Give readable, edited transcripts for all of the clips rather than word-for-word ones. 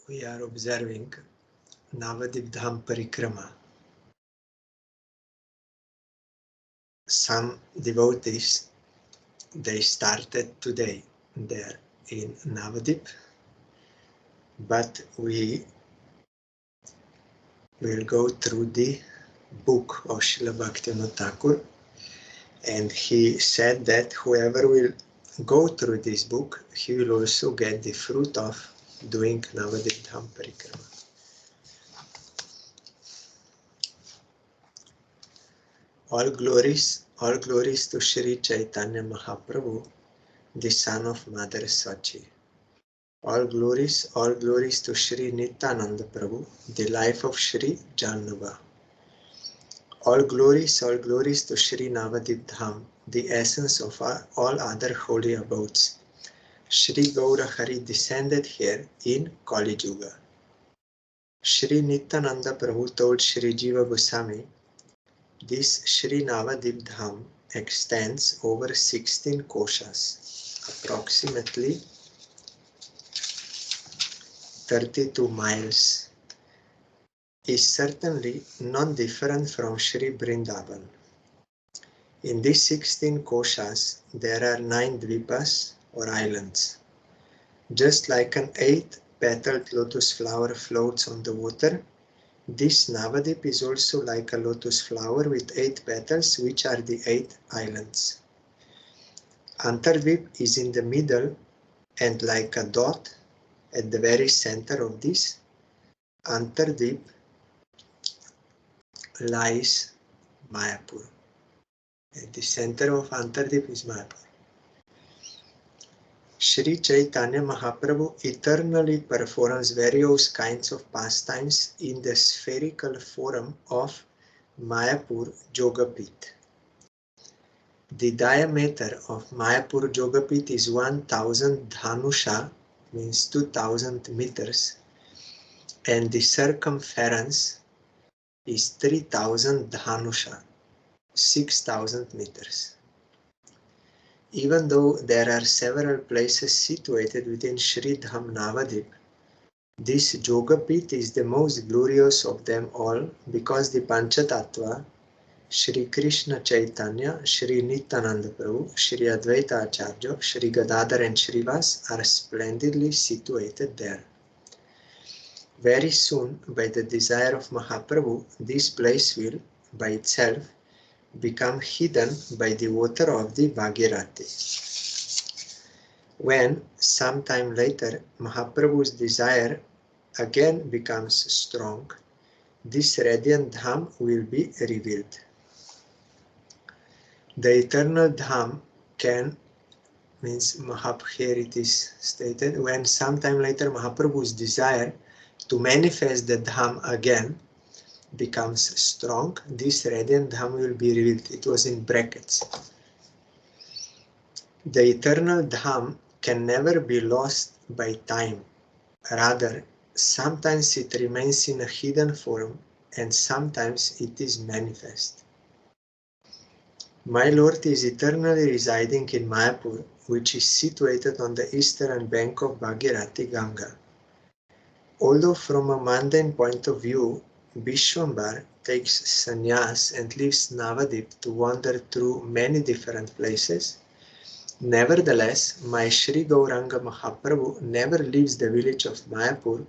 we are observing Navadvip Parikrama. Some devotees, they started today there in Navadvip, but we will go through the book of Srila Bhaktivinoda Thakur, and he said that whoever will go through this book, he will also get the fruit of doing Navadvip Parikrama. All glories to Sri Chaitanya Mahaprabhu, the son of Mother Sachi. All glories to Sri Nityananda Prabhu, the life of Sri Jannava. All glories to Sri Navadvip Dham, the essence of all other holy abodes. Sri Gaura Hari descended here in Kali Yuga. Sri Nityananda Prabhu told Sri Jiva Goswami, this Sri Navadvip Dham extends over 16 koshas, approximately 32 miles, is certainly not different from Sri Vrindavan. In these 16 koshas, there are 9 dvipas or islands. Just like an 8-petaled lotus flower floats on the water, this Navadvip is also like a lotus flower with 8 petals, which are the 8 islands. Antardvip is in the middle, and like a dot at the very center of this Antardvip lies Mayapur. At the center of Antardvip is Mayapur. Sri Chaitanya Mahaprabhu eternally performs various kinds of pastimes in the spherical forum of Mayapur Jogapith. The diameter of Mayapur Jogapith is 1000 dhanusha, means 2000 meters, and the circumference is 3000 dhanusha, 6000 meters. Even though there are several places situated within Sri Dham Navadvip, this Jogapith is the most glorious of them all, because the Panchatattva, Shri Krishna Chaitanya, Shri Nityananda Prabhu, Shri Advaita Acharya, Shri Gadadhar and Srivas are splendidly situated there. Very soon, by the desire of Mahaprabhu, this place will, by itself, become hidden by the water of the Bhagirathi. When, sometime later, Mahaprabhu's desire again becomes strong, this radiant Dham will be revealed. The eternal Dham can, means here it is stated, when sometime later Mahaprabhu's desire to manifest the Dham again becomes strong, this radiant Dham will be revealed. It was in brackets. The eternal Dham can never be lost by time. Rather, sometimes it remains in a hidden form, and sometimes it is manifest. My Lord is eternally residing in Mayapur, which is situated on the eastern bank of Bhagirathi Ganga. Although from a mundane point of view, Vishwambar takes sannyas and leaves Navadvip to wander through many different places, nevertheless, my Sri Gauranga Mahaprabhu never leaves the village of Mayapur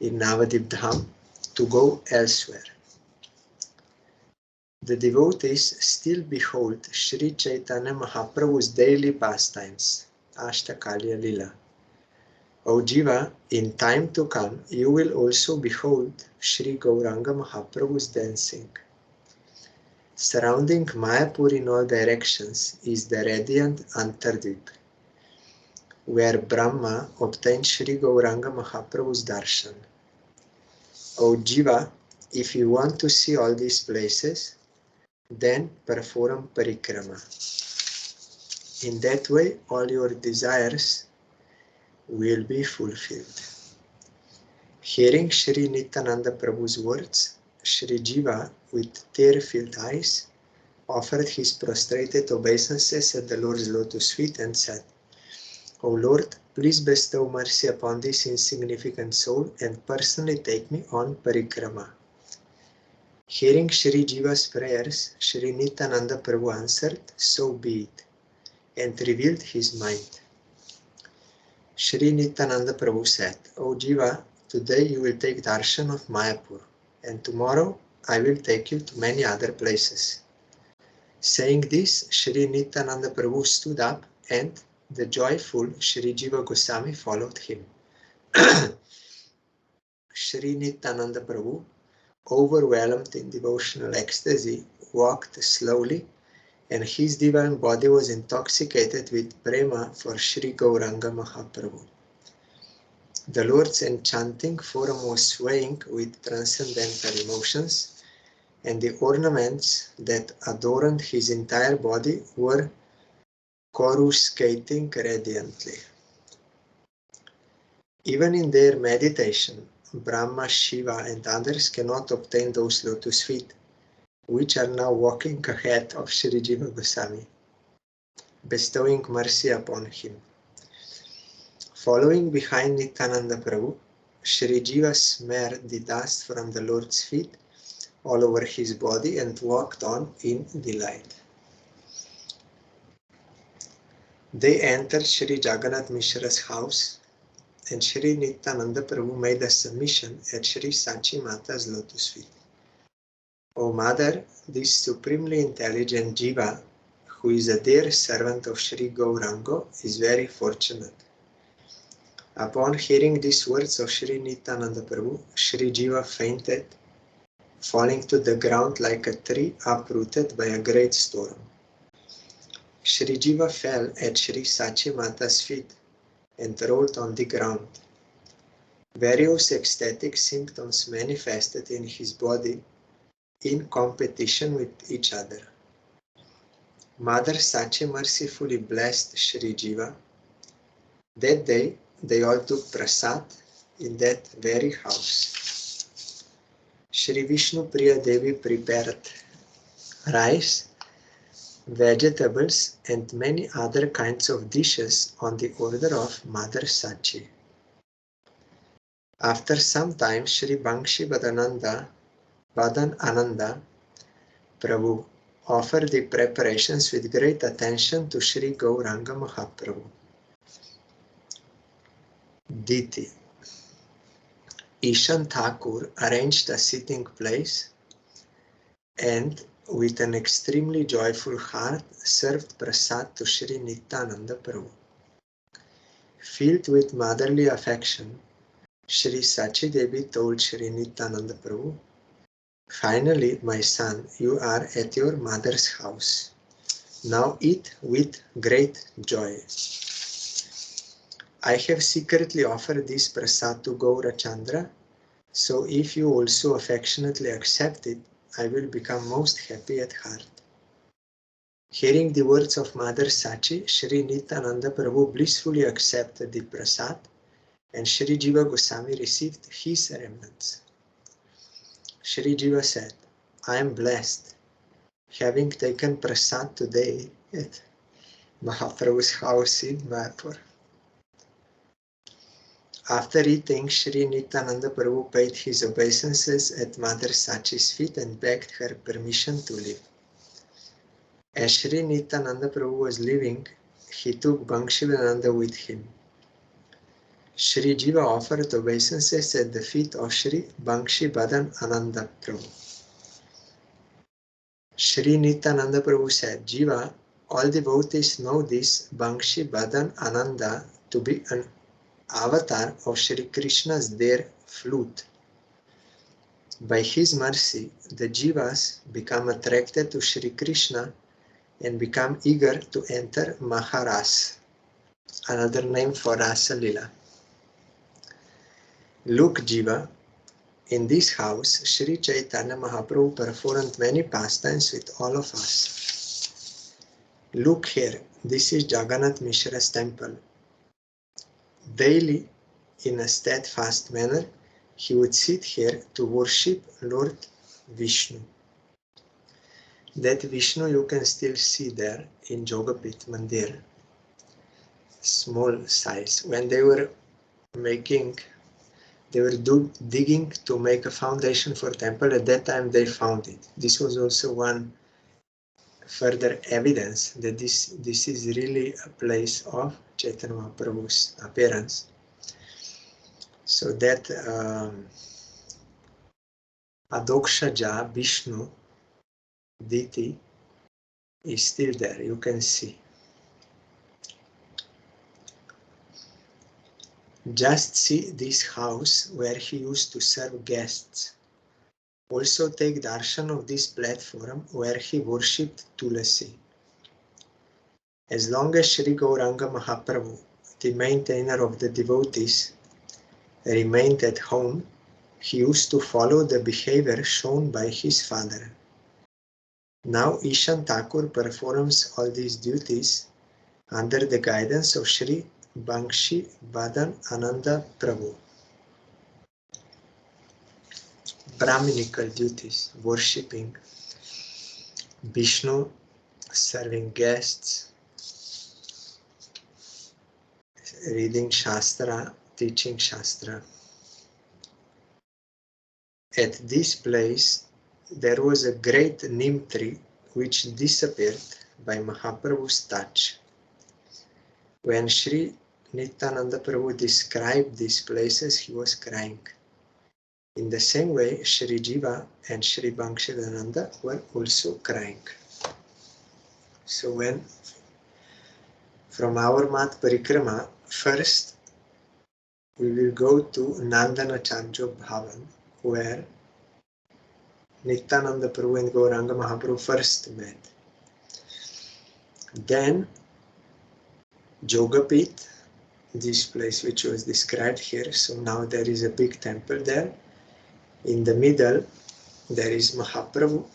in Navadvip Dham to go elsewhere. The devotees still behold Sri Chaitanya Mahaprabhu's daily pastimes, Ashtakalya Lila. O Jiva, in time to come, you will also behold Sri Gauranga Mahaprabhu's dancing. Surrounding Mayapur in all directions is the radiant Antardvip, where Brahma obtained Sri Gauranga Mahaprabhu's darshan. O Jiva, if you want to see all these places, then perform parikrama. In that way, all your desires will be fulfilled. Hearing Sri Nityananda Prabhu's words, Sri Jiva, with tear-filled eyes, offered his prostrated obeisances at the Lord's lotus feet and said, O Lord, please bestow mercy upon this insignificant soul and personally take me on Parikrama. Hearing Shri Jiva's prayers, Shri Nityananda Prabhu answered, so be it, and revealed his mind. Shri Nityananda Prabhu said, O Jiva, today you will take darshan of Mayapur, and tomorrow I will take you to many other places. Saying this, Shri Nityananda Prabhu stood up and the joyful Shri Jiva Goswami followed him. Shri Nityananda Prabhu, overwhelmed in devotional ecstasy, walked slowly, and his divine body was intoxicated with prema for Shri Gauranga Mahaprabhu. The Lord's enchanting form was swaying with transcendental emotions, and the ornaments that adorned his entire body were coruscating radiantly. Even in their meditation, Brahma, Shiva, and others cannot obtain those lotus feet, which are now walking ahead of Shri Jiva Goswami, bestowing mercy upon him. Following behind Nityananda Prabhu, Shri Jiva smeared the dust from the Lord's feet all over his body and walked on in delight. They entered Shri Jagannath Mishra's house, and Shri Nityananda Prabhu made a submission at Shri Sachi Mata's lotus feet. O Mother, this supremely intelligent Jiva, who is a dear servant of Shri Gauranga, is very fortunate. Upon hearing these words of Shri Nityananda Prabhu, Shri Jiva fainted, falling to the ground like a tree uprooted by a great storm. Shri Jiva fell at Shri Sachi Mata's feet and rolled on the ground. Various ecstatic symptoms manifested in his body in competition with each other. Mother Sachi mercifully blessed Shri Jiva. That day, they all took prasad in that very house. Shri Vishnu Priya Devi prepared rice, vegetables, and many other kinds of dishes on the order of Mother Sachi. After some time, Shri Bankshi Badan Ananda Prabhu offered the preparations with great attention to Shri Gauranga Mahaprabhu. Diti. Ishan Thakur arranged a sitting place and, with an extremely joyful heart, served prasad to Shri Nityananda Prabhu. Filled with motherly affection, Shri Sachi Devi told Shri Nityananda Prabhu, finally, my son, you are at your mother's house. Now eat with great joy. I have secretly offered this prasad to Gaura Chandra, so if you also affectionately accept it, I will become most happy at heart. Hearing the words of Mother Sachi, Shri Nityananda Prabhu blissfully accepted the prasad, and Shri Jiva Goswami received his remnants. Shri Jiva said, I am blessed, having taken prasad today at Mahaprabhu's house in Mayapur. After eating, Shri Nityananda Prabhu paid his obeisances at Mother Sachi's feet and begged her permission to leave. As Shri Nityananda Prabhu was leaving, he took Banshivananda with him. Shri Jiva offered obeisances at the feet of Shri Banshivadan Ananda Prabhu. Shri Nityananda Prabhu said, Jiva, all devotees know this Banshivadan Ananda to be an avatar of Shri Krishna's dear flute. By his mercy, the Jivas become attracted to Shri Krishna and become eager to enter Maharas, another name for Rasa Lila. Look, Jiva, in this house, Shri Chaitanya Mahaprabhu performed many pastimes with all of us. Look here, this is Jagannath Mishra's temple. Daily, in a steadfast manner, he would sit here to worship Lord Vishnu. That Vishnu you can still see there in Jogapith Mandir. small size. When they were digging to make a foundation for temple. At that time they found it. This was also one further evidence that this is really a place of Chaitanya Mahaprabhu's appearance. So that Adokshaja Vishnu deity is still there, you can see. Just see this house where he used to serve guests. Also take darshan of this platform where he worshipped Tulasi. As long as Sri Gauranga Mahaprabhu, the maintainer of the devotees, remained at home, he used to follow the behavior shown by his father. Now Ishan Thakur performs all these duties under the guidance of Sri Bankshi Badan Ananda Prabhu. Brahminical duties, worshipping Vishnu, serving guests, reading Shastra, teaching Shastra. At this place, there was a great neem tree which disappeared by Mahaprabhu's touch. When Sri Nityananda Prabhu described these places, he was crying. In the same way, Sri Jiva and Sri Bankshidhananda were also crying. So when from our Mat Parikrama, first we will go to Nandanacharya Bhavan, where Nityananda Prabhu and Gauranga Mahaprabhu first met. Then Jogapit, this place which was described here. So now there is a big temple there. In the middle, there is Mahaprabhu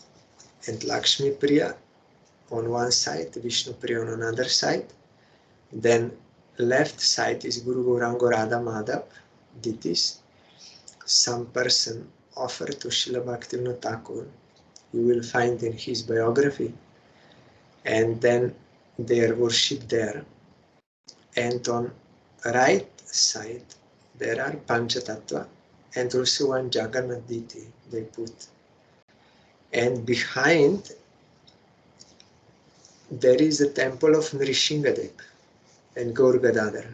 and Lakshmi Priya on one side, Vishnu Priya on another side. Then left side is Guru Gauranga Radha Madhav deities. Some person offered to Srila Bhaktivinoda Thakur, you will find in his biography, and then they are worshipped there. And on right side there are Panchatattva and also one Jagannath deity they put. And behind there is a temple of Nrishingadev and Gaur Gadadhar.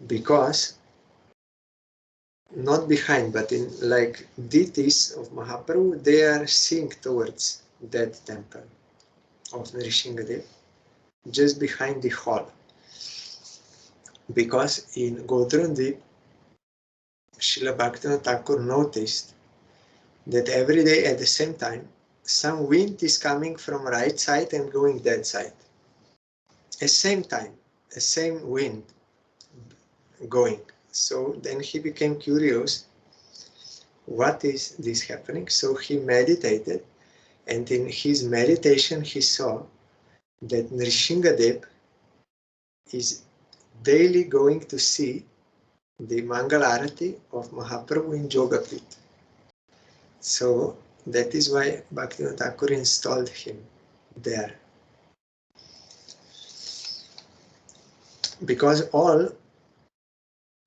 Because not behind, but in like deities of Mahaprabhu, they are seeing towards that temple of Nrishingadev, just behind the hall. Because in Godrundip, Srila Bhaktivinoda Thakur noticed that every day at the same time, some wind is coming from right side and going that side. At the same time, the same wind going. So then he became curious, what is this happening? So he meditated, and in his meditation he saw that Nrishingadev is daily going to see the Mangal Arati of Mahaprabhu in Jogapit. So that is why Bhaktivinoda Thakur installed him there. Because all,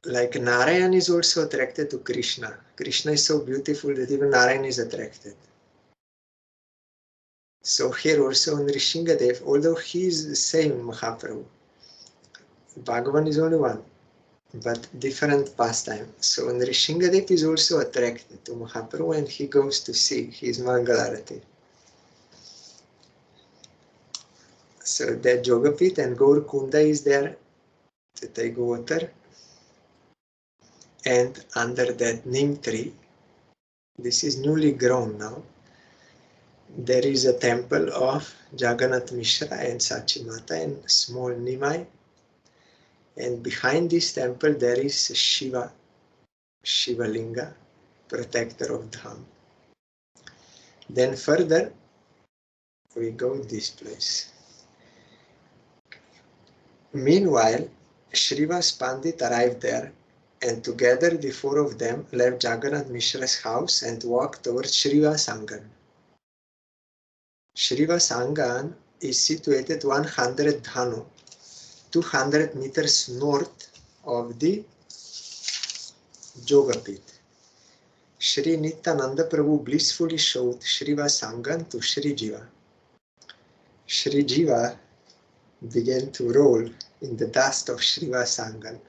like Narayan is also attracted to Krishna. Krishna is so beautiful that even Narayan is attracted. So here also Nrishingadev, although he is the same Mahaprabhu, Bhagavan is only one, but different pastime. So Nrishingadev is also attracted to Mahaprabhu and he goes to see his Mangalarati. So that Jogapit and Gaur Kunda is there to take water. And under that neem tree, this is newly grown now, there is a temple of Jagannath Mishra and Sachi Mata and small Nimai. And behind this temple there is Shiva, Shivalinga, protector of Dham. Then further we go this place. Meanwhile, Srivas Pandit arrived there, and together the four of them left Jagannath Mishra's house and walked towards Srivas Angan. Srivas Angan is situated 100 dhanu 200 meters north of the Jogapit. Shri Nityananda Prabhu blissfully showed Shriva Sangan to Shri Jiva. Shri Jiva began to roll in the dust of Shriva Sangan,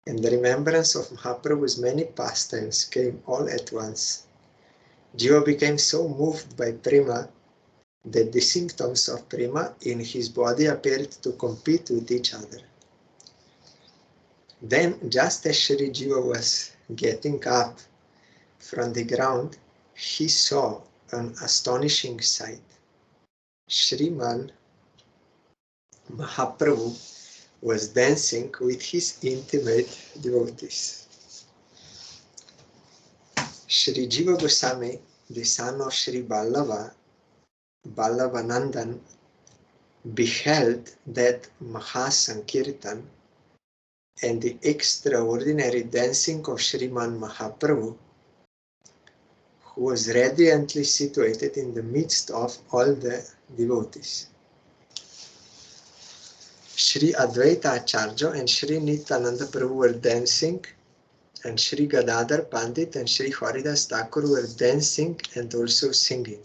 and the remembrance of Mahaprabhu's many pastimes came all at once. Jiva became so moved by prema that the symptoms of prema in his body appeared to compete with each other. Then, just as Shri Jiva was getting up from the ground, he saw an astonishing sight. Shriman Mahaprabhu was dancing with his intimate devotees. Shri Jiva Goswami, the son of Shri Ballavanandan, beheld that Mahasankirtan and the extraordinary dancing of Shriman Mahaprabhu, who was radiantly situated in the midst of all the devotees. Shri Advaita Acharya and Shri Nityananda Prabhu were dancing, and Shri Gadadhar Pandit and Shri Haridas Thakur were dancing and also singing.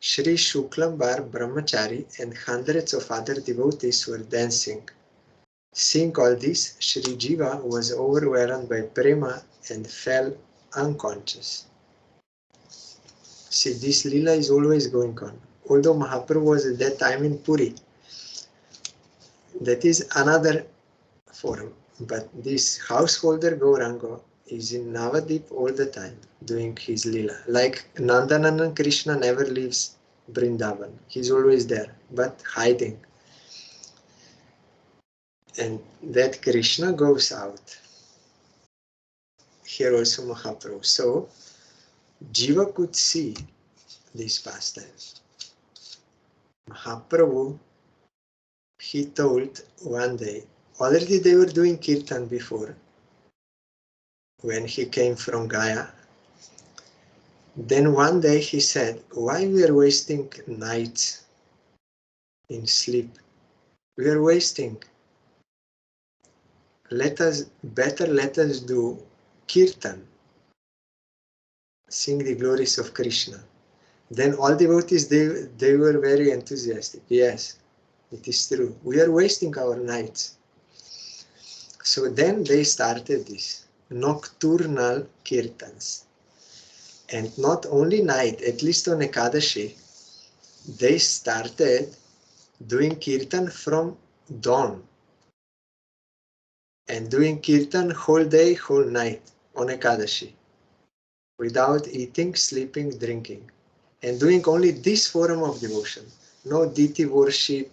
Shri Shuklambar Brahmachari and hundreds of other devotees were dancing. Seeing all this, Shri Jiva was overwhelmed by prema and fell unconscious. See, this lila is always going on. Although Mahaprabhu was at that time in Puri, that is another forum. But this householder Gauranga is in Navadvip all the time, doing his lila. Like Nandanana Krishna never leaves Vrindavan. He's always there, but hiding. And that Krishna goes out. Here also Mahaprabhu. So, Jiva could see this pastime. Mahaprabhu, he told one day, already they were doing kirtan before, when he came from Gaya. Then one day he said, why we are wasting nights in sleep? We are wasting. Let us do kirtan, sing the glories of Krishna. Then all devotees, they were very enthusiastic. Yes, it is true. We are wasting our nights. So then they started this nocturnal kirtans. And not only night, at least on Ekadashi, they started doing kirtan from dawn. And doing kirtan whole day, whole night on Ekadashi. Without eating, sleeping, drinking. And doing only this form of devotion. No deity worship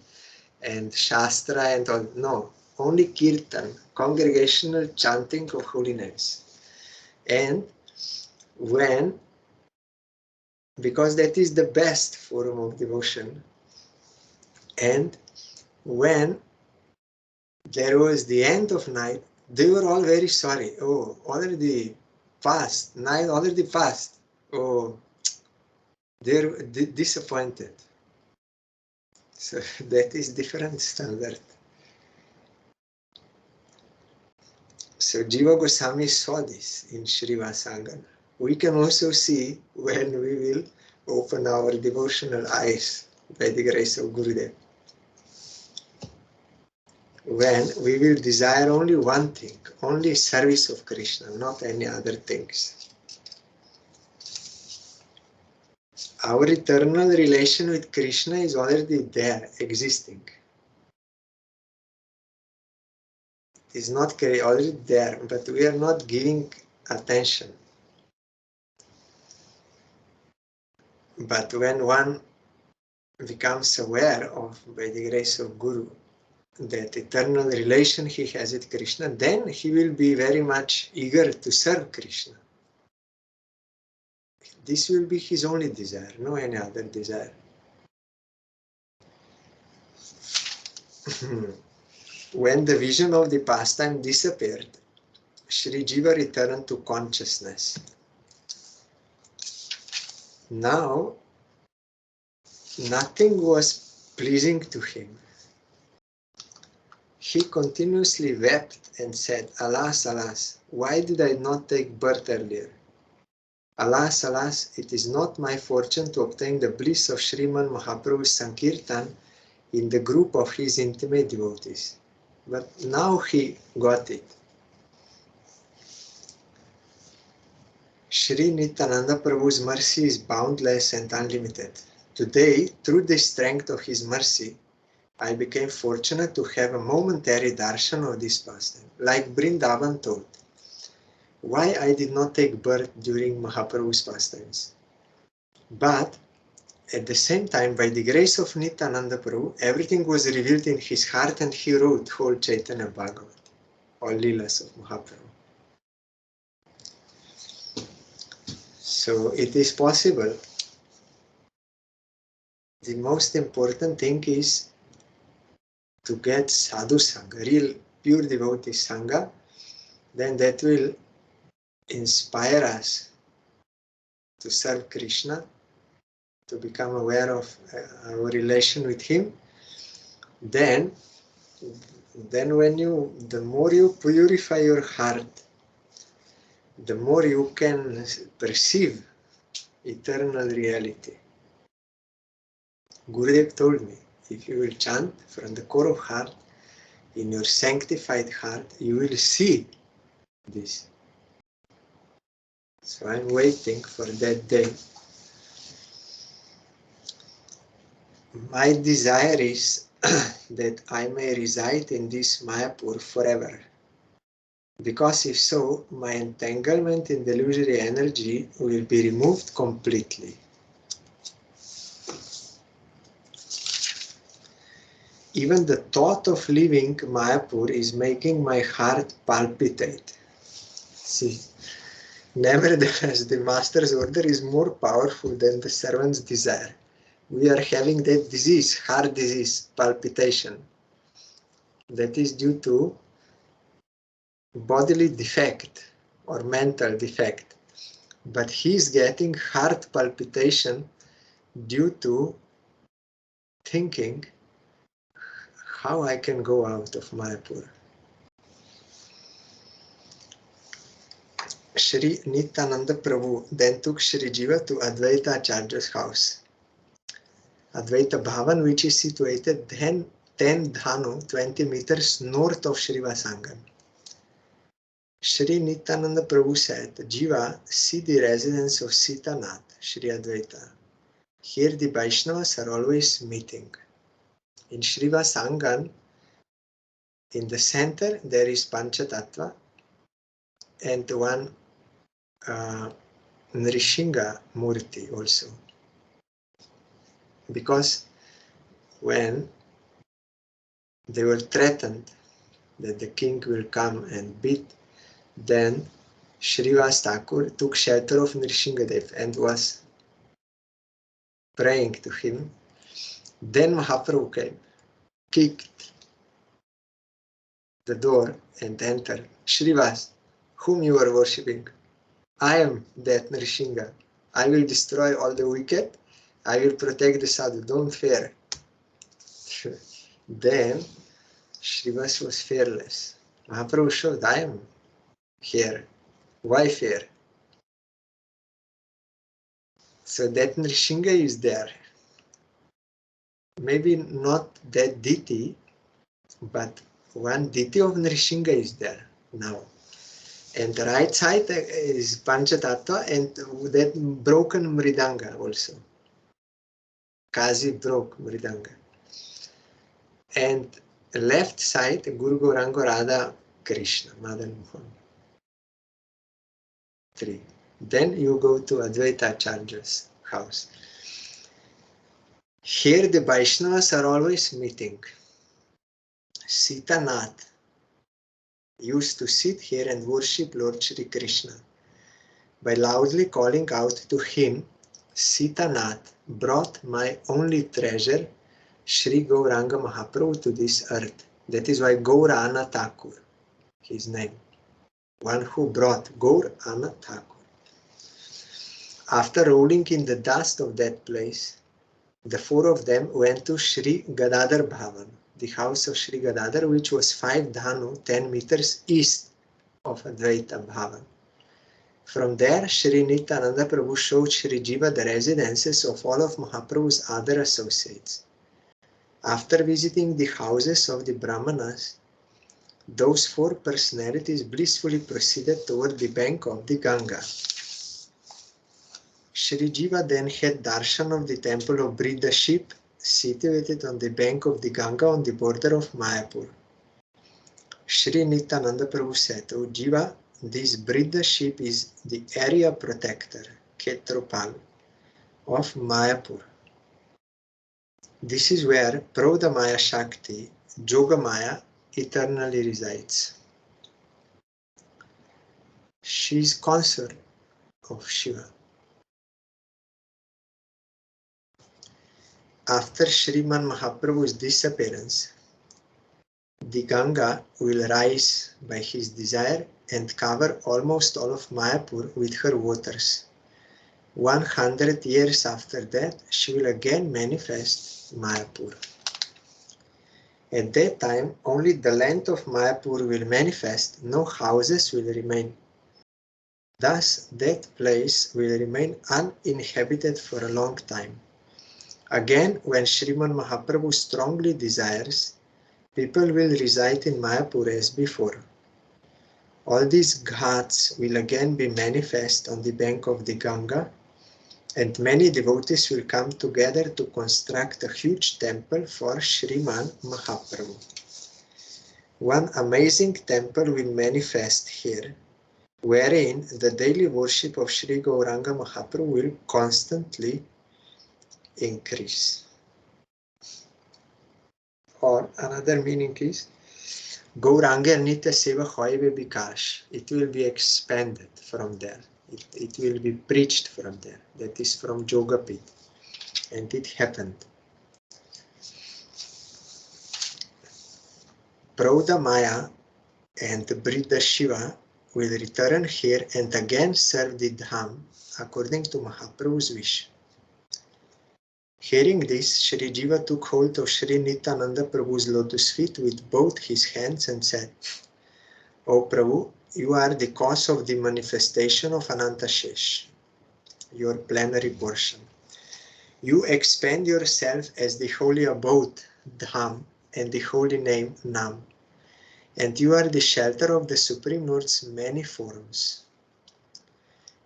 and Shastra and all. No, only kirtan, congregational chanting of holy names. And because that is the best form of devotion, and when there was the end of night, they were all very sorry. Oh, already passed, night already passed. Oh, they're disappointed. So that is different standard. So Jiva Goswami saw this in Shriva Sangan. We can also see when we will open our devotional eyes by the grace of Gurudev. When we will desire only one thing, only service of Krishna, not any other things. Our eternal relation with Krishna is already there, existing. It is not already there, but we are not giving attention. But when one becomes aware of, by the grace of Guru, that eternal relation he has with Krishna, then he will be very much eager to serve Krishna. This will be his only desire, no any other desire. When the vision of the pastime disappeared, Shri Jiva returned to consciousness. Now, nothing was pleasing to him. He continuously wept and said, "Alas, alas, why did I not take birth earlier? Alas, alas, it is not my fortune to obtain the bliss of Sriman Mahaprabhu's Sankirtan in the group of his intimate devotees." But now he got it. Sri Nityananda Prabhu's mercy is boundless and unlimited. Today, through the strength of his mercy, I became fortunate to have a momentary darshan of this pastime. Like Vrindavan told, why I did not take birth during Mahaprabhu's pastimes. But at the same time, by the grace of Nityananda Prabhu, everything was revealed in his heart and he wrote whole Chaitanya Bhagavat, all Leelas of Mahaprabhu. So it is possible. The most important thing is to get sadhu sangha, real pure devotee sangha, then that will inspire us to serve Krishna, to become aware of our relation with him. Then the more you purify your heart, the more you can perceive eternal reality. Gurudev told me, if you will chant from the core of heart, in your sanctified heart, you will see this. So I'm waiting for that day. My desire is that I may reside in this Mayapur forever. Because if so, my entanglement in the illusory energy will be removed completely. Even the thought of leaving Mayapur is making my heart palpitate. See, nevertheless, the master's order is more powerful than the servant's desire. We are having that disease, heart disease, palpitation. That is due to bodily defect or mental defect. But he is getting heart palpitation due to thinking how I can go out of Mayapur. Sri Nityananda Prabhu then took Sri Jiva to Advaita Acharya's house. Advaita Bhavan, which is situated 10 dhanu, 20 meters north of Srivasangam. Sri Nityananda Prabhu said, "Jiva, see the residence of Sitanath, Sri Advaita. Here the Vaishnavas are always meeting. In Srivasangam, in the center, there is Panchatattva and one Nrishinga Murti also. Because when they were threatened that the king will come and beat, then Srivas Thakur took shelter of Nrishingadev and was praying to him. Then Mahaprabhu came, kicked the door and entered. "Srivas, whom you are worshipping? I am that Nrishinga. I will destroy all the wicked. I will protect the sadhu. Don't fear." Then Srivas was fearless. Mahaprabhu showed, "I am here. Why fear?" So that Nrishinga is there. Maybe not that deity, but one deity of Nrishinga is there now. And the right side is Panchatattva and that broken Mridanga also. Kazi broke Mridanga. And left side, Guru Gauranga Radha Krishna, Madan Mohan. 3. Then you go to Advaita Acharya's house. Here the Vaishnavas are always meeting. Sitanath used to sit here and worship Lord Shri Krishna. By loudly calling out to him, Sitanath brought my only treasure, Shri Gauranga Mahaprabhu, to this earth. That is why Gaurana Thakur, his name. One who brought Gaurana Thakur. After rolling in the dust of that place, the 4 of them went to Sri Gadadhar Bhavan, the house of Sri Gadadhar, which was 5 dhanu, 10 meters east of Advaita Bhavan. From there, Sri Nityananda Prabhu showed Sri Jiva the residences of all of Mahaprabhu's other associates. After visiting the houses of the Brahmanas, those 4 personalities blissfully proceeded toward the bank of the Ganga. Sri Jiva then had darshan of the temple of Brida Sheep situated on the bank of the Ganga on the border of Mayapur. Sri Nityananda Prabhu said, "O Jiva, this Brida Sheep is the area protector, Kshetrapal, of Mayapur. This is where Prodamaya Shakti, Jogamaya, eternally resides. She is consort of Shiva." After Sriman Mahaprabhu's disappearance, the Ganga will rise by his desire and cover almost all of Mayapur with her waters. 100 years after that, she will again manifest Mayapur. At that time, only the land of Mayapur will manifest, no houses will remain. Thus, that place will remain uninhabited for a long time. Again, when Sriman Mahaprabhu strongly desires, people will reside in Mayapur as before. All these ghats will again be manifest on the bank of the Ganga, and many devotees will come together to construct a huge temple for Sriman Mahaprabhu. One amazing temple will manifest here, wherein the daily worship of Sri Gauranga Mahaprabhu will constantly increase. Or another meaning is, Gauranga Nitya Seva Hoive Bikash. It will be expanded from there. It will be preached from there. That is from Jogapit. And it happened. Prouda Maya and Brida Shiva will return here and again serve the Dham according to Mahaprabhu's wish. Hearing this, Sri Jiva took hold of Sri Nityananda Prabhu's lotus feet with both his hands and said, "O Prabhu, you are the cause of the manifestation of Ananta Shesh, your plenary portion. You expand yourself as the holy abode, Dham, and the holy name, Nam. And you are the shelter of the Supreme Lord's many forms.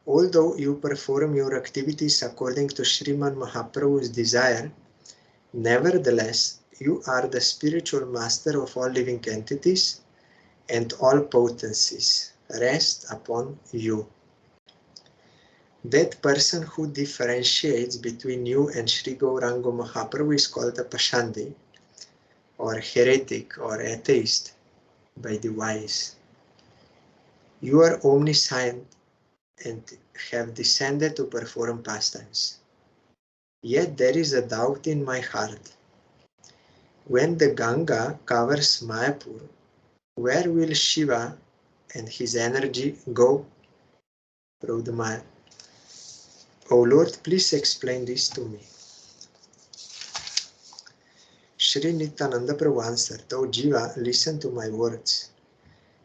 Although you perform your activities according to Sriman Mahaprabhu's desire, nevertheless, you are the spiritual master of all living entities, and all potencies rest upon you. That person who differentiates between you and Sri Gauranga Mahaprabhu is called a Pashandi, or heretic, or atheist, by the wise. You are omniscient and have descended to perform pastimes. Yet there is a doubt in my heart. When the Ganga covers Mayapur, where will Shiva and his energy go? Prodamaya. O Lord, please explain this to me." Sri Nityananda Prabhu answered, "O Jiva, listen to my words.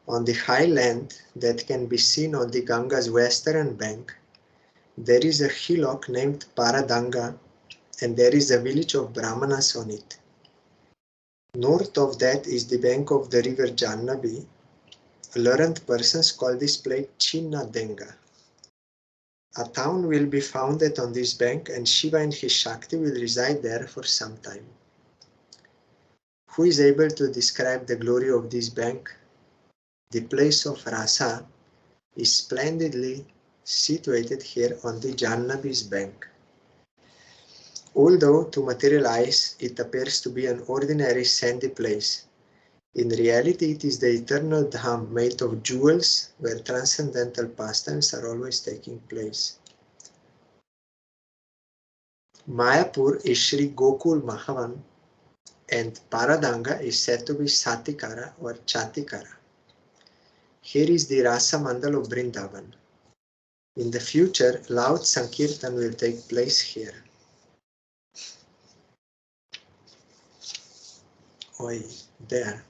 On the high land that can be seen on the Ganga's western bank, there is a hillock named Paradanga, and there is a village of Brahmanas on it. North of that is the bank of the river Jannabi. Learned persons call this place Chinnadenga. A town will be founded on this bank, and Shiva and his Shakti will reside there for some time. Who is able to describe the glory of this bank? The place of Rasa is splendidly situated here on the Jannabi's bank. Although to material eyes it appears to be an ordinary sandy place, in reality it is the eternal Dham made of jewels where transcendental pastimes are always taking place. Mayapur is Sri Gokul Mahavan, and Paradanga is said to be Satikara or Chatikara. Here is the Rasa Mandal of Vrindavan. In the future, loud Sankirtan will take place here. Oi, there.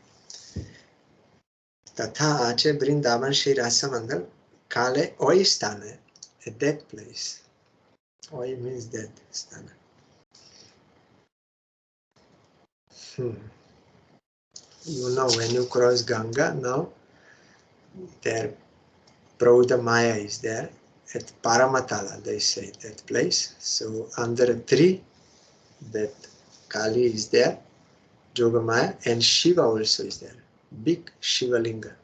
Tatha Ache Vrindavan Shri Rasamandal Kale Oi Stane, a dead place. Oi means dead Stana. You know, when you cross Ganga now, there Prauda Maya is there. At Paramatala, they say that place. So under a tree, that Kali is there, Jogamaya, and Shiva also is there. Big Shiva Linga.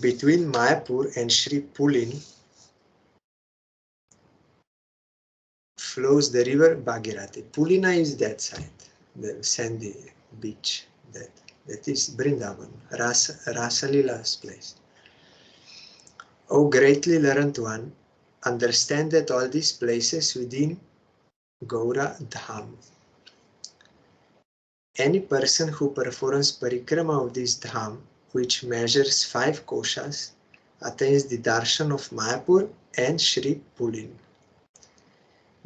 Between Mayapur and Sri Pulin flows the river Bhagirathi. Pulina is that side, the sandy beach. That is Vrindavan, Rasalila's place. O greatly learned one, understand that all these places within Gaura Dham. Any person who performs parikrama of this Dham, which measures 5 koshas, attains the darshan of Mayapur and Sri Pulin.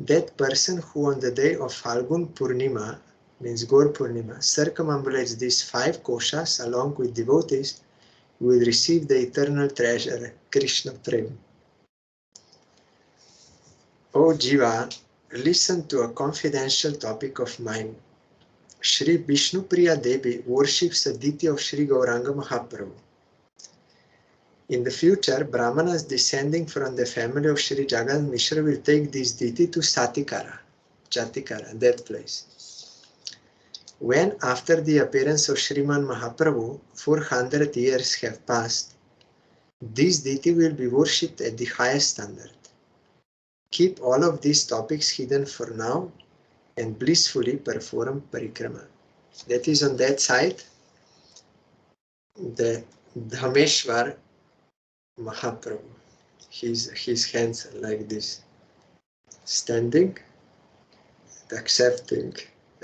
That person who on the day of Falgun Purnima, means Gaur Purnima, circumambulates these 5 koshas along with devotees, will receive the eternal treasure, Krishna Prem. O Jiva, listen to a confidential topic of mine. Shri Vishnupriya Devi worships a deity of Shri Gauranga Mahaprabhu. In the future, Brahmanas descending from the family of Shri Jagat Mishra will take this deity to Chatikara, that place. When, after the appearance of Sriman Mahaprabhu, 400 years have passed, this deity will be worshipped at the highest standard. Keep all of these topics hidden for now and blissfully perform parikrama. That is on that side, the Dhameshwar Mahaprabhu. His hands are like this, standing, accepting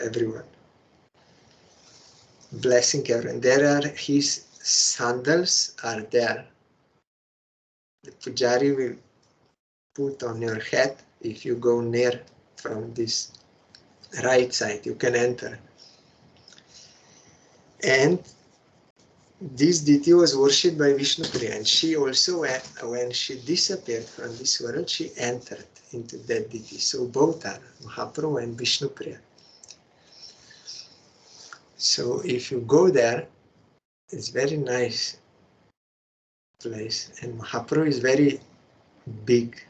everyone, blessing everyone. There are his sandals are there. The pujari will put on your head if you go near from this right side. You can enter. And this deity was worshipped by Vishnupriya, and she also, when she disappeared from this world, she entered into that deity. So both are Mahaprabhu and Vishnupriya. So if you go there, it's very nice place, and Mahaprabhu is very big.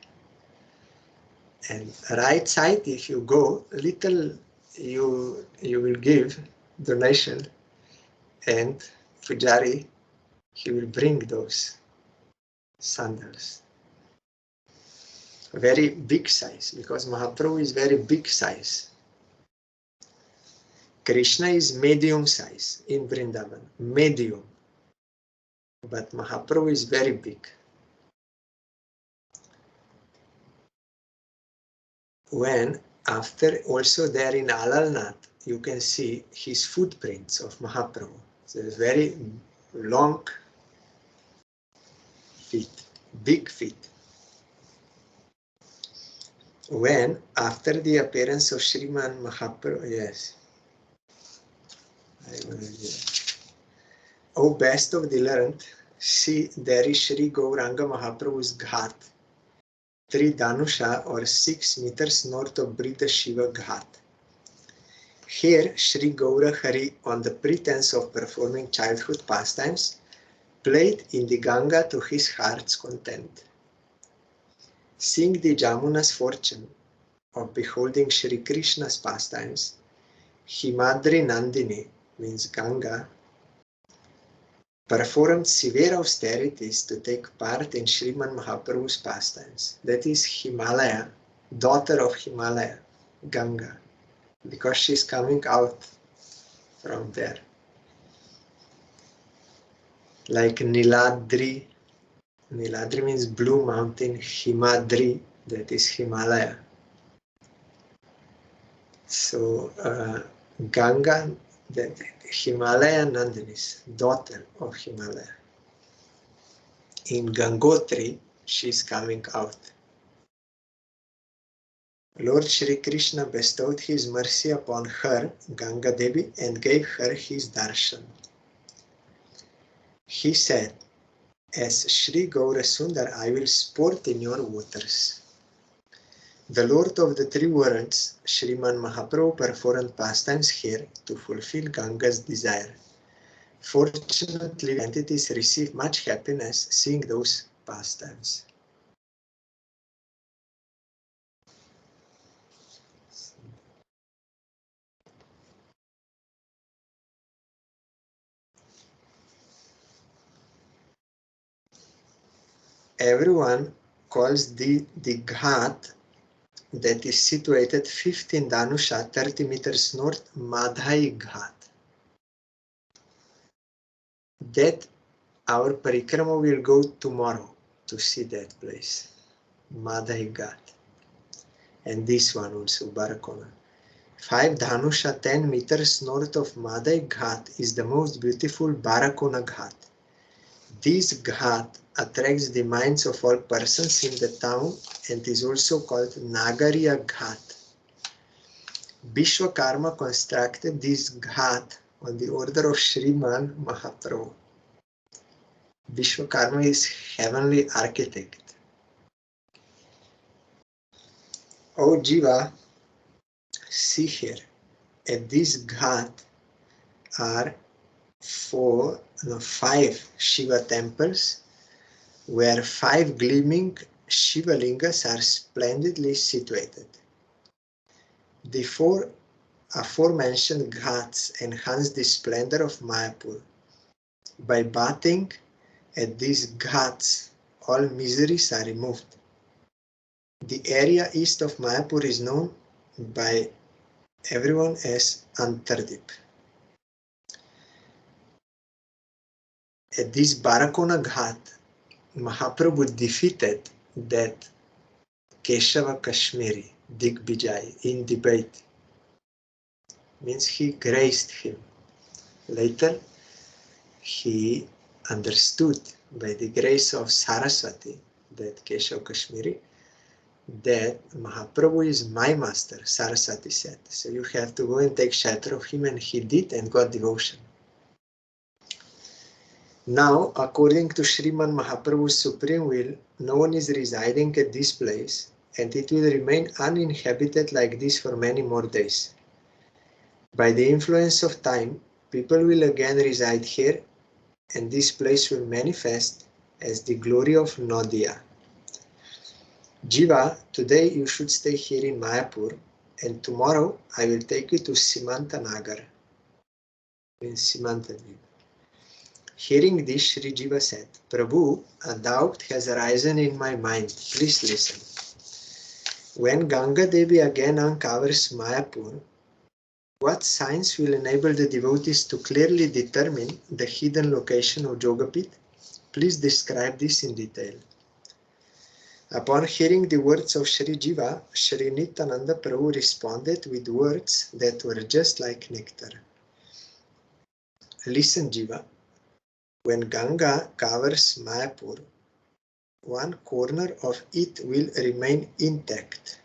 And right side, if you go, little you will give donation, and Pujari, he will bring those sandals. Very big size, because Mahaprabhu is very big size. Krishna is medium size in Vrindavan, medium. But Mahaprabhu is very big. When, after also there in Alalnath, you can see his footprints of Mahaprabhu. So very long feet, big feet. When, after the appearance of Sriman Mahaprabhu, yes. O best of the learned, see there is Sri Gauranga Mahaprabhu's Ghat, 3 Danusha or 6 meters north of Brita Shiva Ghat. Here, Sri Gaura Hari, on the pretense of performing childhood pastimes, played in the Ganga to his heart's content. Seeing the Jamuna's fortune of beholding Sri Krishna's pastimes, Himadri Nandini, means Ganga, performed severe austerities to take part in Sriman Mahaprabhu's pastimes. That is Himalaya, daughter of Himalaya, Ganga, because she's coming out from there. Like Niladri. Niladri means blue mountain, Himadri, that is Himalaya. So Ganga, the Himalaya Nandini's daughter of Himalaya. In Gangotri, she's coming out. Lord Shri Krishna bestowed his mercy upon her, Ganga Devi, and gave her his darshan. He said, as Shri Gaurasundar, I will sport in your waters. The Lord of the three worlds, Sriman Mahaprabhu, performed pastimes here to fulfill Ganga's desire. Fortunately, entities receive much happiness seeing those pastimes. Everyone calls the ghat that is situated 15 Dhanusha, 30 meters north, Madhai Ghat. That our Parikrama will go tomorrow to see that place, Madhai Ghat. And this one also, Barakona. 5 Dhanusha, 10 meters north of Madhai Ghat is the most beautiful Barakona Ghat. This ghat attracts the minds of all persons in the town and is also called Nagariya Ghat. Vishwakarma constructed this ghat on the order of Sriman Mahaprabhu. Vishwakarma is heavenly architect. O Jiva, see here, at this ghat are 5 Shiva temples where 5 gleaming Shiva lingas are splendidly situated. The 4 aforementioned ghats enhance the splendor of Mayapur. By bathing at these ghats, all miseries are removed. The area east of Mayapur is known by everyone as Antardip. At this Barakona Ghat, Mahaprabhu defeated that Keshava Kashmiri, Digbijay, in debate. Means he graced him. Later, he understood by the grace of Saraswati, that Keshava Kashmiri, that Mahaprabhu is my master, Saraswati said. So you have to go and take shelter of him, and he did and got devotion. Now, according to Sriman Mahaprabhu's supreme will, no one is residing at this place, and it will remain uninhabited like this for many more days. By the influence of time, people will again reside here, and this place will manifest as the glory of Nadia. Jiva, today you should stay here in Mayapur, and tomorrow I will take you to Simantanagar, in Simantanagar. Hearing this, Sri Jiva said, Prabhu, a doubt has arisen in my mind. Please listen. When Ganga Devi again uncovers Mayapur, what signs will enable the devotees to clearly determine the hidden location of Jogapith? Please describe this in detail. Upon hearing the words of Sri Jiva, Sri Nityananda Prabhu responded with words that were just like nectar. Listen, Jiva. When Ganga covers Mayapur, one corner of it will remain intact.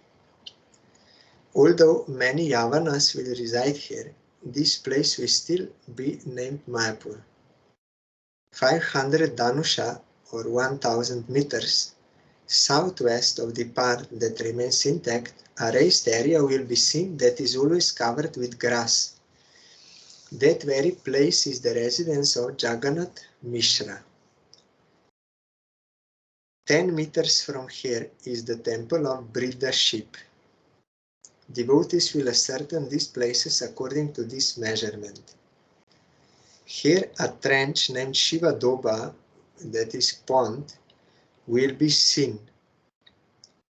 Although many Yavanas will reside here, this place will still be named Mayapur. 500 Dhanusha, or 1000 meters, southwest of the part that remains intact, a raised area will be seen that is always covered with grass. That very place is the residence of Jagannath Mishra. 10 meters from here is the temple of Brida sheep. Devotees will ascertain these places according to this measurement. Here a trench named Shiva Doba, that is pond, will be seen.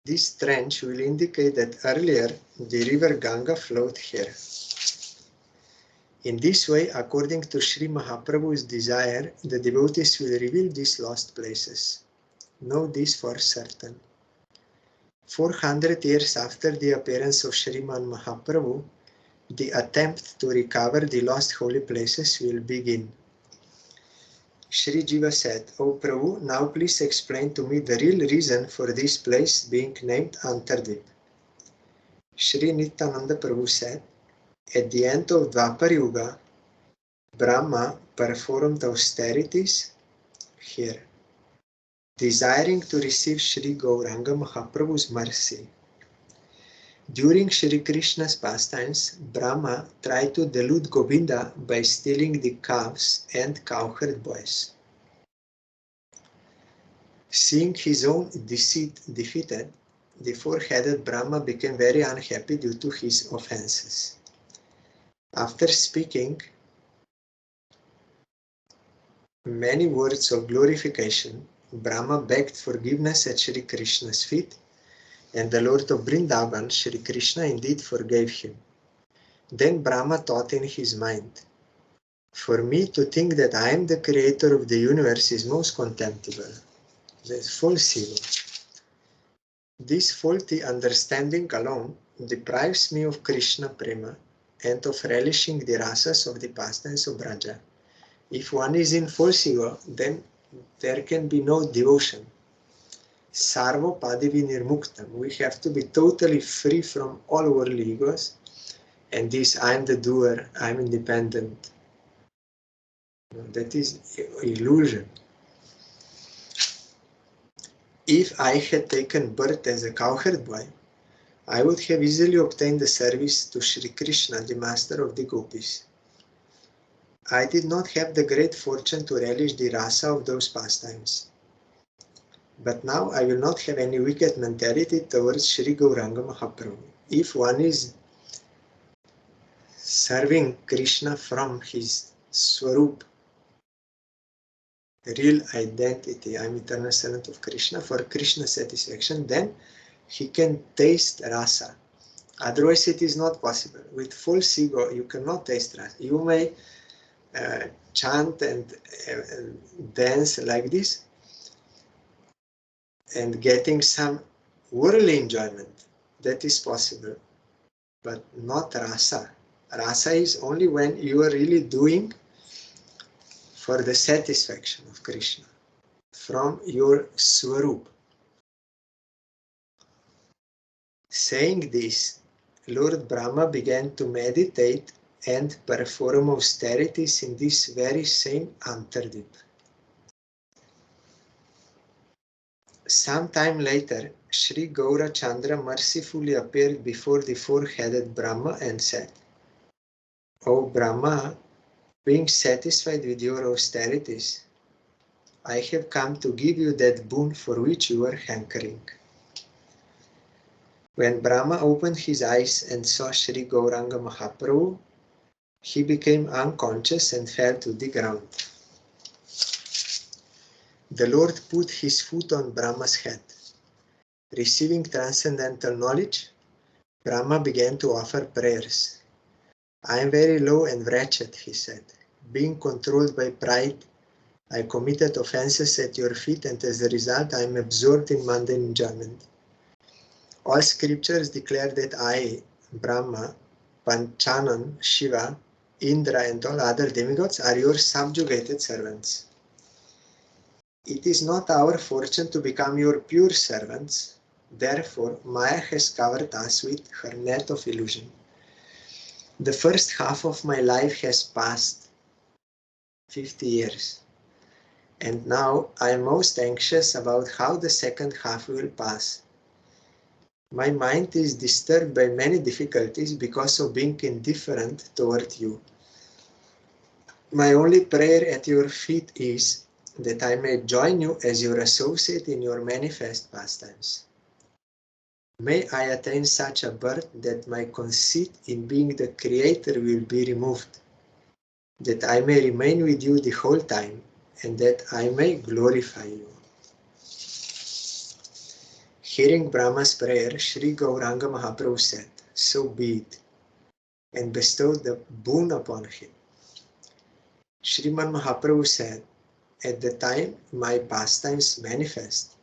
This trench will indicate that earlier the river Ganga flowed here. In this way, according to Sri Mahaprabhu's desire, the devotees will reveal these lost places. Know this for certain. 400 years after the appearance of Sriman Mahaprabhu, the attempt to recover the lost holy places will begin. Sri Jiva said, O Prabhu, now please explain to me the real reason for this place being named Antardip. Sri Nityananda Prabhu said, at the end of Dwapar Yuga, Brahma performed austerities here, desiring to receive Sri Gauranga Mahaprabhu's mercy. During Sri Krishna's pastimes, Brahma tried to delude Govinda by stealing the calves and cowherd boys. Seeing his own deceit defeated, the four-headed Brahma became very unhappy due to his offenses. After speaking many words of glorification, Brahma begged forgiveness at Sri Krishna's feet, and the Lord of Vrindavan, Sri Krishna, indeed forgave him. Then Brahma thought in his mind, for me to think that I am the creator of the universe is most contemptible. That's false ego. This faulty understanding alone deprives me of Krishna prema and of relishing the rasas of the pastimes of Braja. If one is in false ego, then there can be no devotion. Sarvo padivi nirmuktam. We have to be totally free from all worldly egos. And this, I am the doer, I am independent. That is illusion. If I had taken birth as a cowherd boy, I would have easily obtained the service to Sri Krishna, the master of the gopis. I did not have the great fortune to relish the rasa of those pastimes. But now I will not have any wicked mentality towards Sri Gauranga Mahaprabhu. If one is serving Krishna from his Swarup, real identity, I am eternal servant of Krishna, for Krishna's satisfaction, then he can taste rasa. Otherwise it is not possible. With false ego you cannot taste rasa. You may chant and dance like this and getting some worldly enjoyment. That is possible, but not rasa. Rasa is only when you are really doing for the satisfaction of Krishna from your Swarup. Saying this, Lord Brahma began to meditate and perform austerities in this very same Antardip. Some time later, Sri Gaura Chandra mercifully appeared before the four-headed Brahma and said, O Brahma, being satisfied with your austerities, I have come to give you that boon for which you are hankering. When Brahma opened his eyes and saw Sri Gauranga Mahaprabhu, he became unconscious and fell to the ground. The Lord put his foot on Brahma's head. Receiving transcendental knowledge, Brahma began to offer prayers. I am very low and wretched, he said. Being controlled by pride, I committed offenses at your feet, and as a result I am absorbed in mundane enjoyment. All scriptures declare that I, Brahma, Panchanan, Shiva, Indra and all other demigods are your subjugated servants. It is not our fortune to become your pure servants. Therefore, Maya has covered us with her net of illusion. The first half of my life has passed, 50 years. And now I am most anxious about how the second half will pass. My mind is disturbed by many difficulties because of being indifferent toward you. My only prayer at your feet is that I may join you as your associate in your manifest pastimes. May I attain such a birth that my conceit in being the Creator will be removed, that I may remain with you the whole time, and that I may glorify you. Hearing Brahma's prayer, Sri Gauranga Mahaprabhu said, so be it, and bestowed the boon upon him. Sriman Mahaprabhu said, at the time my pastimes manifest,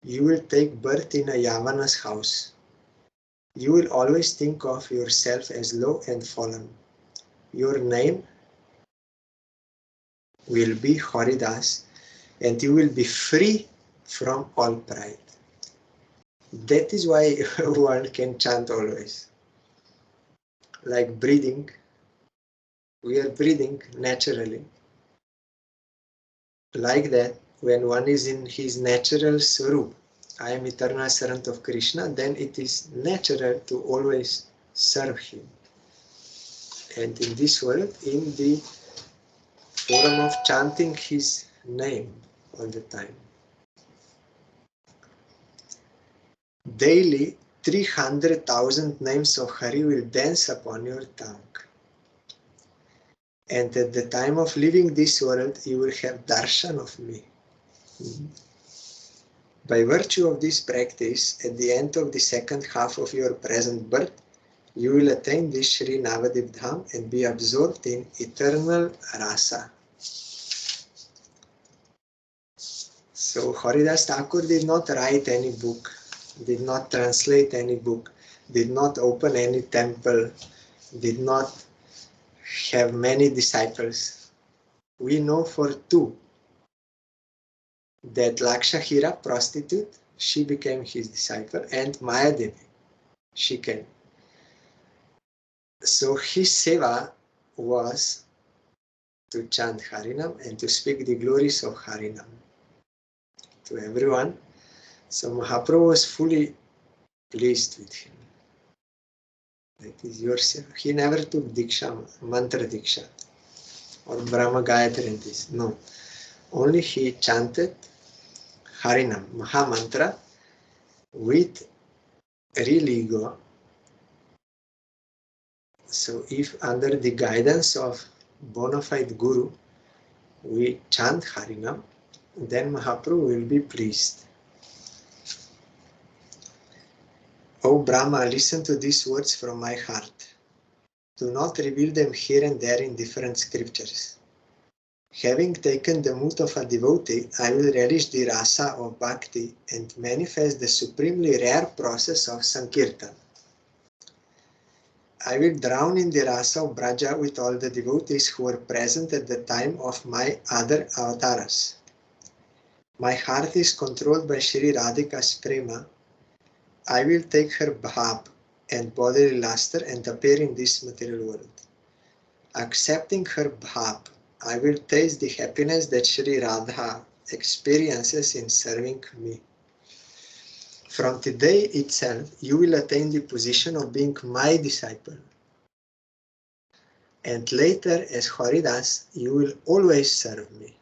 you will take birth in a Yavana's house. You will always think of yourself as low and fallen. Your name will be Haridas, and you will be free from all pride. That is why one can chant always. like breathing. We are breathing naturally. Like that, when one is in his natural swarup, I am eternal servant of Krishna, then it is natural to always serve him. And in this world, in the form of chanting his name all the time. Daily, 300,000 names of Hari will dance upon your tongue. And at the time of leaving this world, you will have darshan of me. By virtue of this practice, at the end of the second half of your present birth, you will attain this Sri Navadvip Dham and be absorbed in eternal rasa. So Haridas Thakur did not write any book, did not translate any book, did not open any temple, did not have many disciples. We know for two that Lakshahira, prostitute, she became his disciple, and Mayadevi, she came. So his seva was to chant Harinam and to speak the glories of Harinam to everyone. So Mahaprabhu was fully pleased with him. That is your seva. He never took Diksha, Mantra Diksha, or Brahma Gayatri and this. No. Only he chanted Harinam, Maha Mantra, with real ego. So if under the guidance of bona fide Guru, we chant Harinam, then Mahaprabhu will be pleased. O Brahma, listen to these words from my heart. Do not reveal them here and there in different scriptures. Having taken the mood of a devotee, I will relish the rasa of bhakti and manifest the supremely rare process of sankirtan. I will drown in the rasa of Braja with all the devotees who were present at the time of my other avatars. My heart is controlled by Shri Radhika's prema. I will take her bhab and bodily luster and appear in this material world. Accepting her bhab, I will taste the happiness that Shri Radha experiences in serving me. From today itself, you will attain the position of being my disciple. And later, as Haridas, you will always serve me.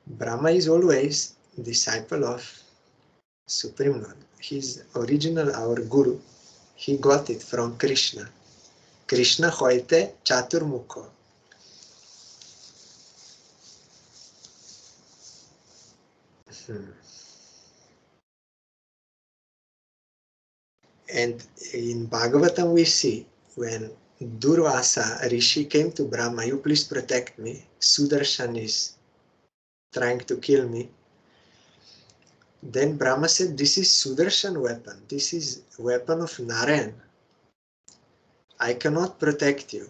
Brahma is always disciple of Supreme Lord. His original, our Guru, he got it from Krishna. Krishna hoite chaturmukho. And in Bhagavatam we see when Durvasa Rishi came to Brahma, you please protect me. Sudarshan is trying to kill me. Then Brahma said, this is Sudarshan weapon. This is weapon of Narayan. I cannot protect you.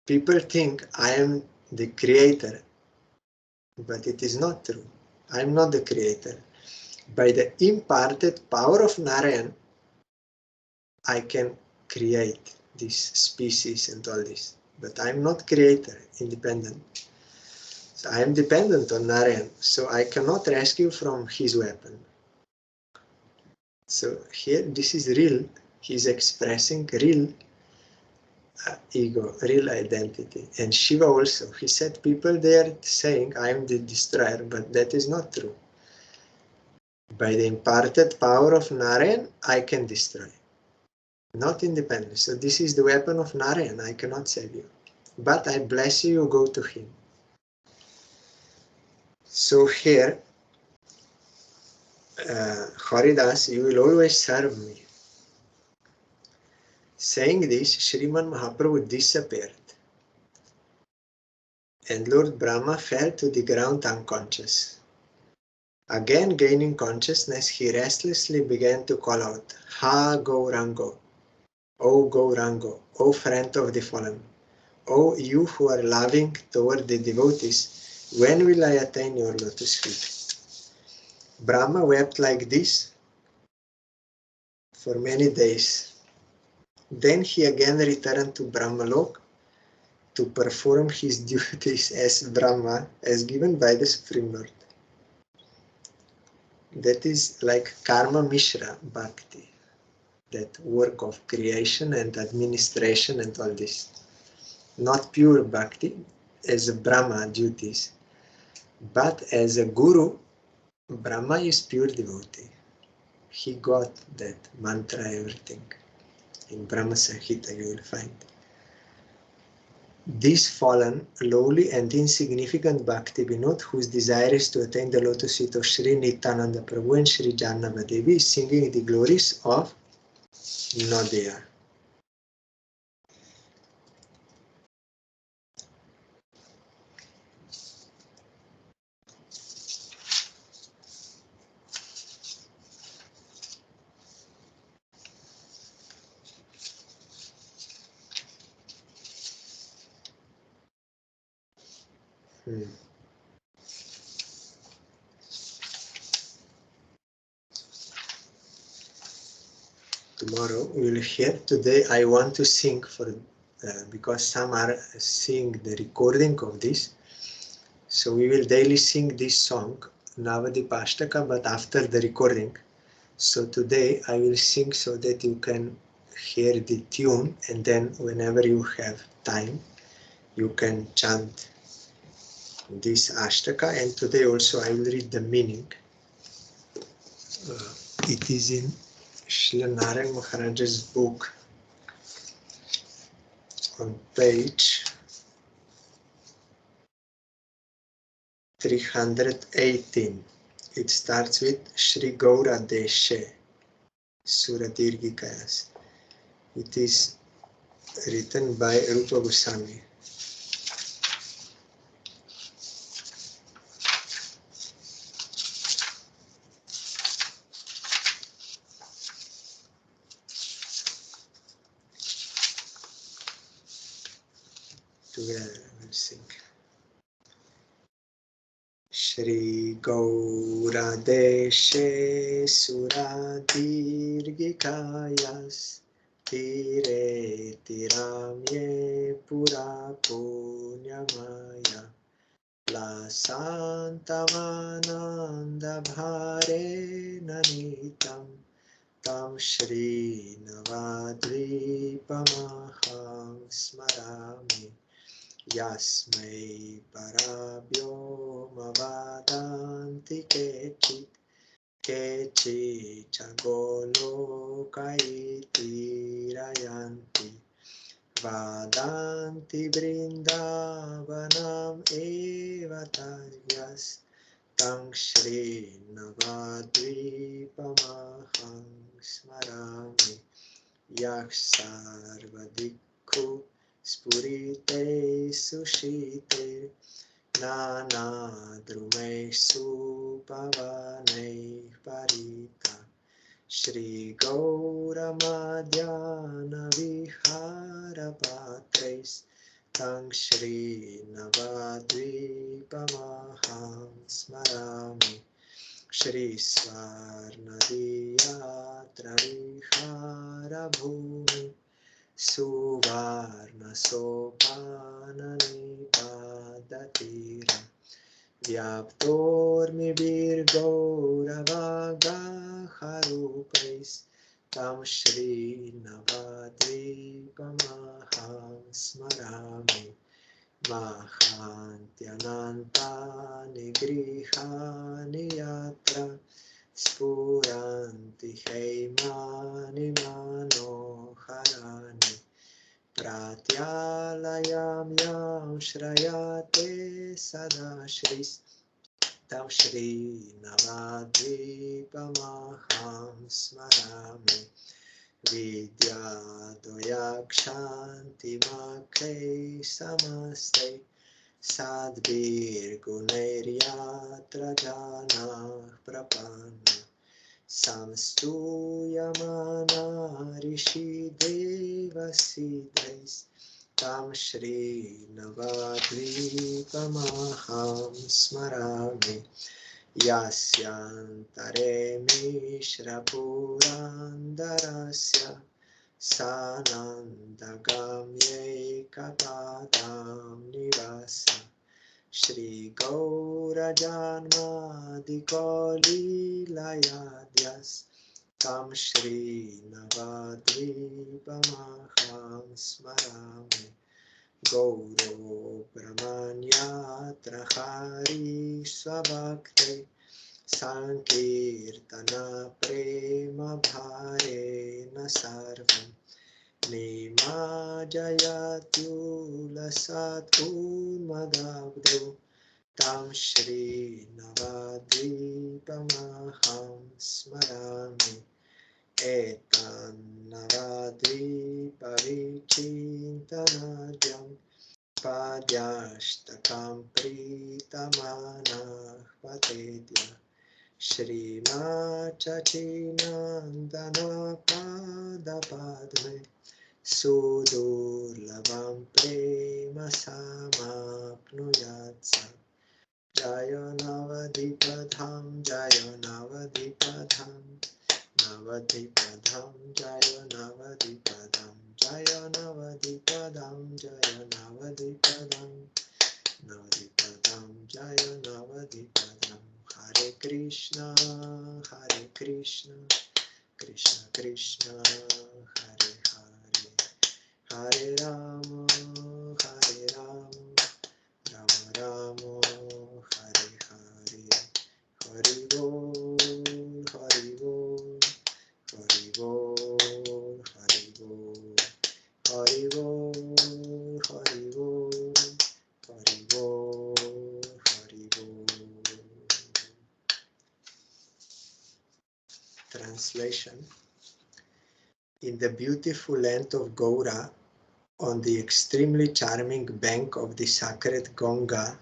People think I am the creator, but it is not true. I am not the creator. By the imparted power of Narayan, I can create this species and all this. But I am not creator, independent. So I am dependent on Narayan, so I cannot rescue from his weapon. So here, this is real. He is expressing real ego, real identity. And Shiva also, he said, people they are saying, I am the destroyer, but that is not true. By the imparted power of Narayan, I can destroy. Not independent. So this is the weapon of Narayan. I cannot save you. But I bless you, you go to him. So here, Haridas, you will always serve me. Saying this, Sriman Mahaprabhu disappeared. And Lord Brahma fell to the ground unconscious. Again gaining consciousness, he restlessly began to call out, Ha Gaurango, O Gaurango, O friend of the fallen, O you who are loving toward the devotees, when will I attain your lotus feet? Brahma wept like this for many days. Then he again returned to Brahmalok to perform his duties as Brahma, as given by the Supreme Lord. That is like Karma Mishra Bhakti, that work of creation and administration and all this. Not pure Bhakti as a Brahma duties, but as a Guru, Brahma is pure devotee. He got that mantra, everything. In Brahma Samhita you will find. This fallen, lowly and insignificant Bhakti Vinod, whose desire is to attain the lotus feet of Sri Nityananda Prabhu and Sri Jannava Devi, is singing the glories of Nadia. Tomorrow we will hear. Today I want to sing for because some are seeing the recording of this. So we will daily sing this song, Navadvip Parikrama, but after the recording. So today I will sing so that you can hear the tune, and then whenever you have time, you can chant this Ashtaka. And today also I will read the meaning. It is in Srila Narayan Maharaj's book on page 318. It starts with Shri Gaura Deshe Suradirgikayas. It is written by Rupa Goswami. Together we'll sing. Shri Gaura Deshe Suradirgikayas Tire Tiramye Pura Punyamaya La Santamananda Bhare Nanitam Tam Shri Navadvipamaham Smarami Yasmai Parabhyo Mavadanti Kechit Kechi Chagolo Kaiti Rayanti Vadanti Brindavanam Evataryas Tang Shri Navadvipamaham Smarami Yaksarvadikku Spurite Sushite Nana Drumesu Pavanei Parita Shri Gaura Madhyana Vihara Patrais Tang Shri Navadvipamaham Smarami Shri Swarnadiyatra Vihara Bhumi Suvarna Sopana Nipadatira Vyaptormi Virgauravaga Harupais Tam Shri Navadvipamaham Smarami Mahantyananta Nigrihani Yatra Spuranti Heimani Manoharani Pratyalayam Yam Shrayate Sadashris Tam Shri Navadvipamaham Smarami Vidya Doyakshanti Makhe Samaste Sadvir Guneryatra Jana Prapanna Samstuyamana Rishi Deva Siddhais Tam Shri Navadvipamaham Smarami Yasyantare Mishra Purandara Nivasya Sanandagamye Kapadam Nivasa Shri Gaura Janmadikoli Layadyas Tam Shri Navadvip Maham Smarami Gauro Brahmanyatra Hari Swabhakti Sankirtana Prema Bharena Sarvam Nima Jayatyula Satunmadabdo Tam Shri Navadvip Maham Smarami Etan Navadvip Parikrama Padyashtakam Pritamanah Patedya Shrimachachinandana Padapadme Sudurlabam Prema Samapnuyatsa Jaya Navadipadham Jaya Navadipadham Navadipadham Jaya Navadipadham Jaya Navadipadham Jaya Navadipadham Navadipadham Jaya Navadipadham Hare Krishna Krishna Krishna Hare Hare Hare Rama Rama Rama Hare Hare Hari Bol Hari Bol Hari Bol Hari Bol Hari Bol Hari Bol Hari Bol Hari Bol. Translation. In the beautiful land of Gaura, on the extremely charming bank of the sacred Ganga,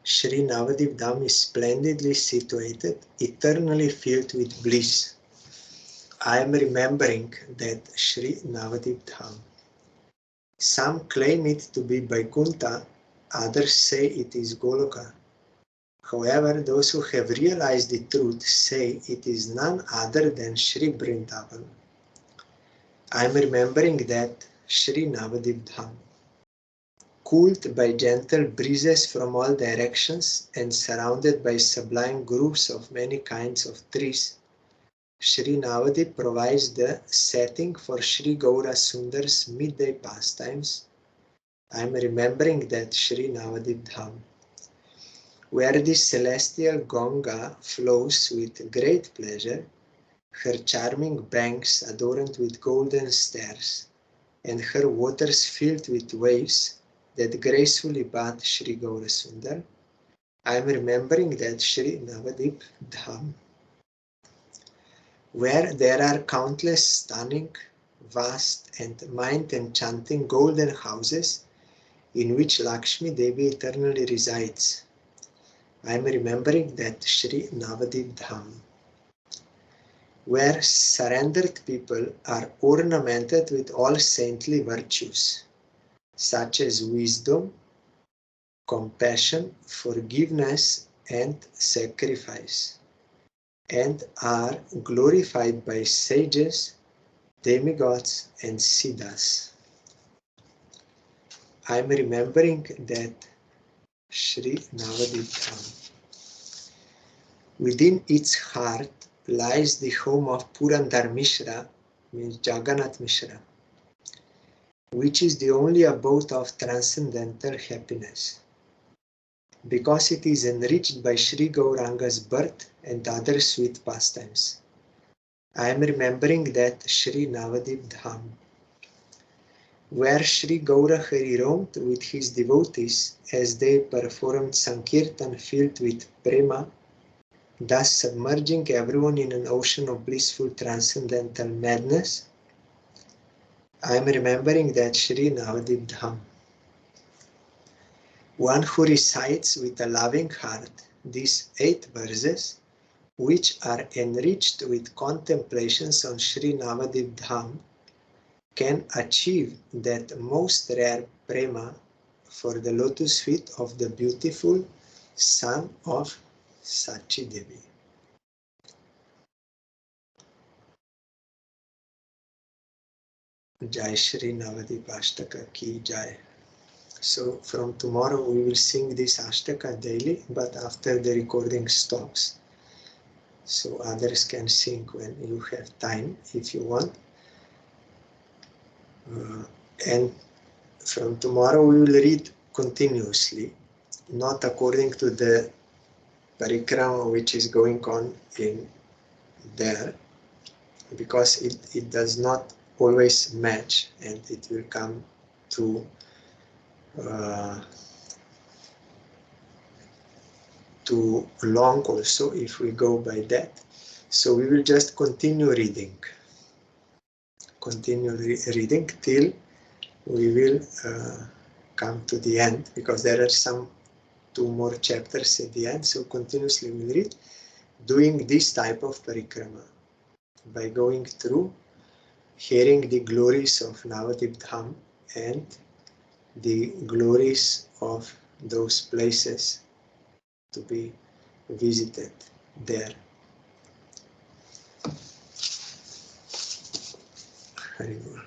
Sri Navadvip Dham is splendidly situated, eternally filled with bliss. I am remembering that Sri Navadvip Dham. Some claim it to be Vaikuntha, others say it is Goloka. However, those who have realized the truth say it is none other than Sri Vrindavan. I am remembering that Sri Navadvip Dham, cooled by gentle breezes from all directions and surrounded by sublime groves of many kinds of trees, Sri Navadvip provides the setting for Sri Gaura Sundar's midday pastimes. I am remembering that Sri Navadvip Dham, where the celestial Ganga flows with great pleasure, her charming banks adorned with golden stars, and her waters filled with waves that gracefully bathe Sri Gaura Sundar. I am remembering that Sri Navadvip Dham, where there are countless stunning, vast, and mind-enchanting golden houses in which Lakshmi Devi eternally resides. I am remembering that Sri Navadvip Dham, where surrendered people are ornamented with all saintly virtues, such as wisdom, compassion, forgiveness, and sacrifice, and are glorified by sages, demigods, and siddhas. I am remembering that Sri Navadvip Dham, within its heart lies the home of Purandar Mishra, means Jagannath Mishra, which is the only abode of transcendental happiness, because it is enriched by Sri Gauranga's birth and other sweet pastimes. I am remembering that Sri Navadvip Dham, where Sri Gaurahari roamed with his devotees as they performed Sankirtan filled with prema, thus submerging everyone in an ocean of blissful transcendental madness. I am remembering that Sri Navadvip Dham, one who recites with a loving heart these 8 verses, which are enriched with contemplations on Sri Navadvip Dham, can achieve that most rare prema for the lotus feet of the beautiful son of Sachi Devi. Jai Shri Navadvip Ashtaka Ki Jai. So from tomorrow we will sing this Ashtaka daily, but after the recording stops. So others can sing when you have time, if you want. And from tomorrow we will read continuously, not according to the parikrama which is going on in there, because it does not always match, and it will come to too long also if we go by that. So we will just continue reading till we will come to the end, because there are some 2 more chapters at the end. So continuously we'll read, doing this type of parikrama by going through, hearing the glories of Navadvip Dham and the glories of those places to be visited there. Hari Bol.